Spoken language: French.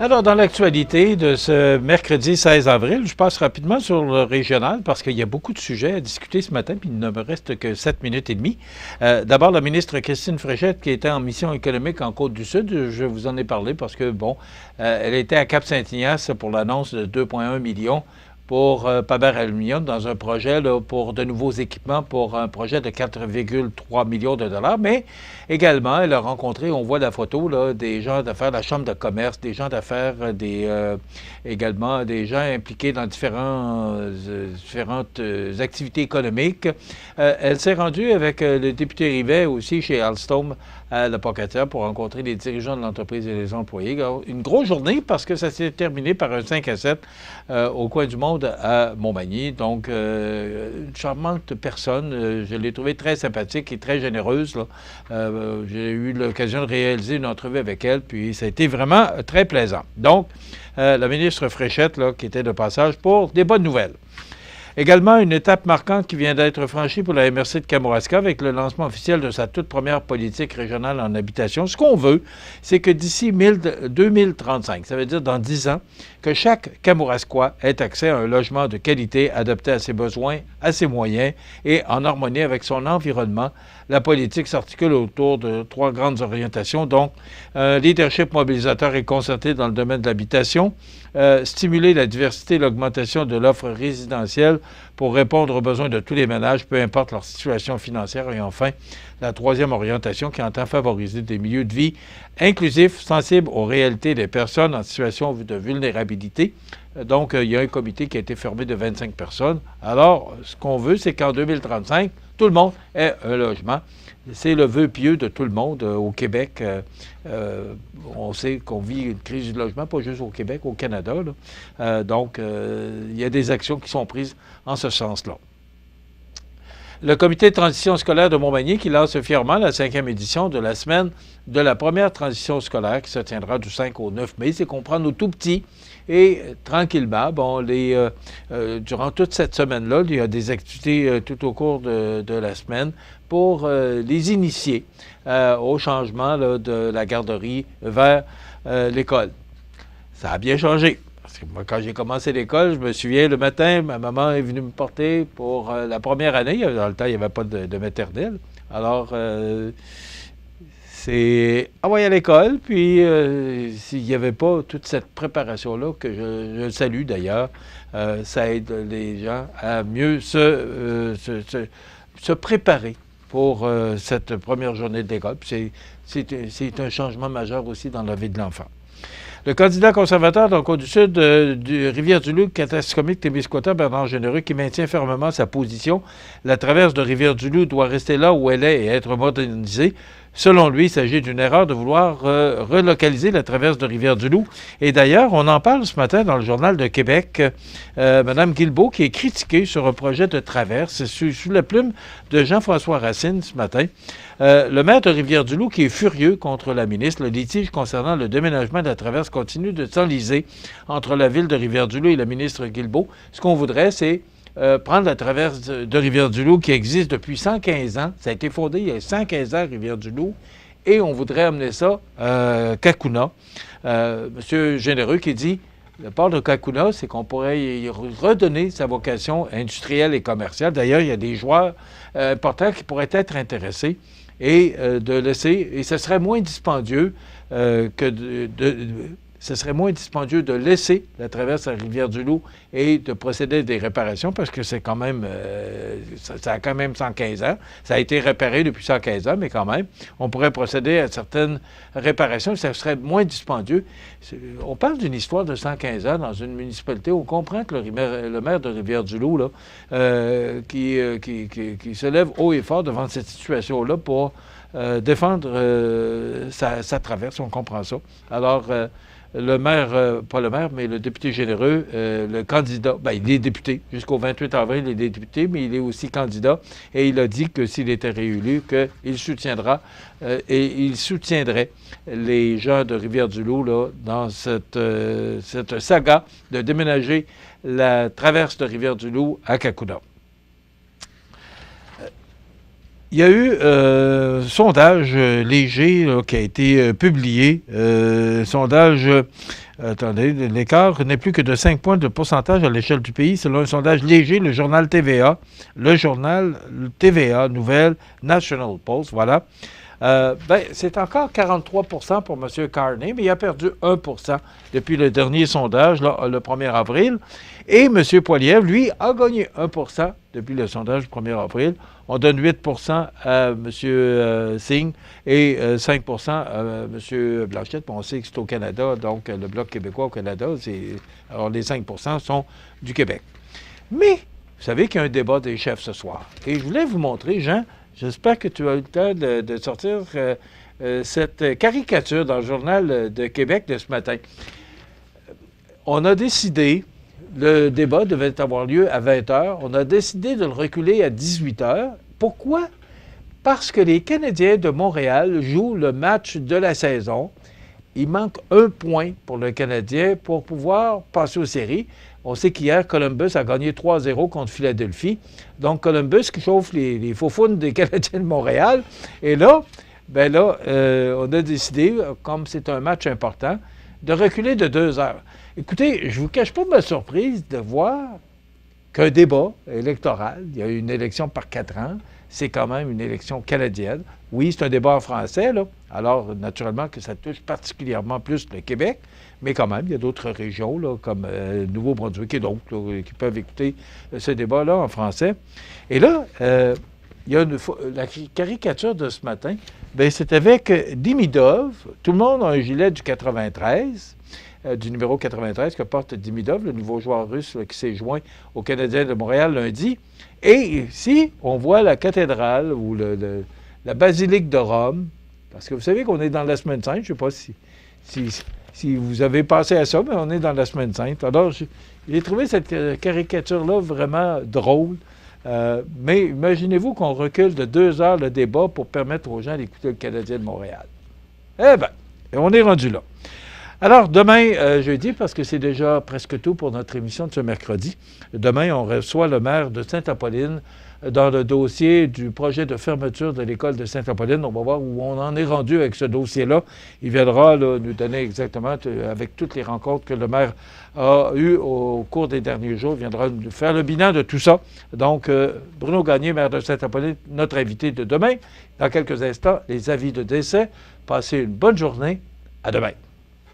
Alors, dans l'actualité de ce mercredi 16 avril, je passe rapidement sur le régional parce qu'il y a beaucoup de sujets à discuter ce matin, puis il ne me reste que 7 minutes et demie. D'abord, la ministre Christine Fréchette, qui était en mission économique en Côte-du-Sud, je vous en ai parlé parce que, elle était à Cap-Saint-Ignace pour l'annonce de 2,1 millions pour Paber Aluminium dans un projet là, pour de nouveaux équipements pour un projet de 4,3 millions de dollars. Mais également, elle a rencontré, on voit la photo, là, des gens d'affaires, la Chambre de commerce, des gens d'affaires, également des gens impliqués dans différentes activités économiques. Elle s'est rendue avec le député Rivet aussi chez Alstom à la Pocatière pour rencontrer les dirigeants de l'entreprise et les employés. Alors, une grosse journée parce que ça s'est terminé par un 5 à 7 au coin du monde à Montmagny. Donc, une charmante personne. Je l'ai trouvée très sympathique et très généreuse. J'ai eu l'occasion de réaliser une entrevue avec elle, puis ça a été vraiment très plaisant. Donc, la ministre Fréchette, là, qui était de passage pour des bonnes nouvelles. Également, une étape marquante qui vient d'être franchie pour la MRC de Kamouraska avec le lancement officiel de sa toute première politique régionale en habitation. Ce qu'on veut, c'est que d'ici 2035, ça veut dire dans 10 ans, que chaque Kamouraskois ait accès à un logement de qualité adapté à ses besoins, à ses moyens et en harmonie avec son environnement. La politique s'articule autour de 3 grandes orientations, donc un leadership mobilisateur et concerté dans le domaine de l'habitation, stimuler la diversité et l'augmentation de l'offre résidentielle pour répondre aux besoins de tous les ménages, peu importe leur situation financière. Et enfin, la 3e orientation qui entend favoriser des milieux de vie inclusifs, sensibles aux réalités des personnes en situation de vulnérabilité. Donc, il y a un comité qui a été formé de 25 personnes. Alors, ce qu'on veut, c'est qu'en 2035, tout le monde ait un logement. C'est le vœu pieux de tout le monde au Québec. On sait qu'on vit une crise du logement, pas juste au Québec, au Canada. Donc, il y a des actions qui sont prises en ce sens-là. Le comité de transition scolaire de Montmagny qui lance fièrement la 5e édition de la semaine de la première transition scolaire qui se tiendra du 5 au 9 mai. C'est qu'on prend nos tout petits et tranquillement, durant toute cette semaine-là, il y a des activités tout au cours de la semaine pour les initier au changement là, de la garderie vers l'école. Ça a bien changé. Parce que moi, quand j'ai commencé l'école, je me souviens, le matin, ma maman est venue me porter pour la première année. Dans le temps, il n'y avait pas de maternelle. Alors, c'est envoyé à l'école. Puis, s'il n'y avait pas toute cette préparation-là, que je salue d'ailleurs, ça aide les gens à mieux se préparer pour cette première journée de l'école. Puis c'est un changement majeur aussi dans la vie de l'enfant. Le candidat conservateur dans le Côte-du-Sud du Rivière-du-Loup, Katascomique, Témiscouata, Bernard Généreux, qui maintient fermement sa position. La traverse de Rivière-du-Loup doit rester là où elle est et être modernisée. Selon lui, il s'agit d'une erreur de vouloir relocaliser la traverse de Rivière-du-Loup. Et d'ailleurs, on en parle ce matin dans le Journal de Québec. Mme Guilbeault, qui est critiquée sur un projet de traverse sous la plume de Jean-François Racine ce matin. Le maire de Rivière-du-Loup, qui est furieux contre la ministre, le litige concernant le déménagement de la traverse continue de s'enliser entre la ville de Rivière-du-Loup et la ministre Guilbeault. Ce qu'on voudrait, c'est prendre la traverse de Rivière-du-Loup qui existe depuis 115 ans. Ça a été fondé il y a 115 ans, Rivière-du-Loup, et on voudrait amener ça à Cacouna. Monsieur Généreux qui dit, le port de Cacouna, c'est qu'on pourrait y redonner sa vocation industrielle et commerciale. D'ailleurs, il y a des joueurs importants qui pourraient être intéressés et de laisser, et ce serait moins dispendieux ce serait moins dispendieux de laisser la traverse à Rivière-du-Loup et de procéder à des réparations parce que c'est quand même, ça a quand même 115 ans. Ça a été réparé depuis 115 ans, mais quand même, on pourrait procéder à certaines réparations. Ça serait moins dispendieux. On parle d'une histoire de 115 ans dans une municipalité. On comprend que le maire de Rivière-du-Loup, là, qui se lève haut et fort devant cette situation-là pour défendre sa traverse. On comprend ça. Alors, le maire, pas le maire, mais le député Généreux, le candidat, il est député. Jusqu'au 28 avril, il est député, mais il est aussi candidat. Et il a dit que s'il était réélu, qu'il soutiendra et il soutiendrait les gens de Rivière-du-Loup là, dans cette saga de déménager la traverse de Rivière-du-Loup à Cacouna. Il y a eu un sondage léger là, qui a été publié. Sondage, attendez, l'écart n'est plus que de 5 points de pourcentage à l'échelle du pays, selon un sondage léger, le journal TVA, Nouvelle National Post, voilà. C'est encore 43 pour M. Carney, mais il a perdu 1 depuis le dernier sondage, là, le 1er avril. Et M. Poilievre, lui, a gagné 1 depuis le sondage du 1er avril. On donne 8 à M. Singh et 5 à M. Blanchette. On sait que c'est au Canada, donc le Bloc québécois au Canada, alors les 5 sont du Québec. Mais, vous savez qu'il y a un débat des chefs ce soir. Et je voulais vous montrer, Jean, j'espère que tu as eu le temps de sortir cette caricature dans le Journal de Québec de ce matin. On a décidé, le débat devait avoir lieu à 20 h, on a décidé de le reculer à 18 h. Pourquoi? Parce que les Canadiens de Montréal jouent le match de la saison. Il manque 1 point pour le Canadien pour pouvoir passer aux séries. On sait qu'hier, Columbus a gagné 3-0 contre Philadelphie. Donc, Columbus qui chauffe les faufounes des Canadiens de Montréal. Et là, on a décidé, comme c'est un match important, de reculer de 2 heures. Écoutez, je ne vous cache pas ma surprise de voir qu'un débat électoral, il y a une élection par 4 ans, c'est quand même une élection canadienne. Oui, c'est un débat en français, là. Alors, naturellement, que ça touche particulièrement plus le Québec, mais quand même, il y a d'autres régions, là, comme Nouveau-Brunswick et d'autres, qui peuvent écouter ce débat-là en français. Et là, il y a la caricature de ce matin, c'est avec Dimidov. Tout le monde a un gilet du 93, du numéro 93 que porte Dimidov, le nouveau joueur russe là, qui s'est joint aux Canadiens de Montréal lundi. Et ici, on voit la cathédrale ou la basilique de Rome, parce que vous savez qu'on est dans la Semaine Sainte. Je ne sais pas si vous avez pensé à ça, mais on est dans la Semaine Sainte. Alors, j'ai trouvé cette caricature-là vraiment drôle. Mais imaginez-vous qu'on recule de 2 heures le débat pour permettre aux gens d'écouter le Canadien de Montréal. Eh bien, on est rendu là. Alors, demain, jeudi, parce que c'est déjà presque tout pour notre émission de ce mercredi, demain, on reçoit le maire de Sainte-Apolline dans le dossier du projet de fermeture de l'école de Sainte-Apolline. On va voir où on en est rendu avec ce dossier-là. Il viendra là, nous donner exactement, avec toutes les rencontres que le maire a eues au cours des derniers jours, il viendra nous faire le bilan de tout ça. Donc, Bruno Gagné, maire de Sainte-Apolline, notre invité de demain. Dans quelques instants, les avis de décès. Passez une bonne journée. À demain.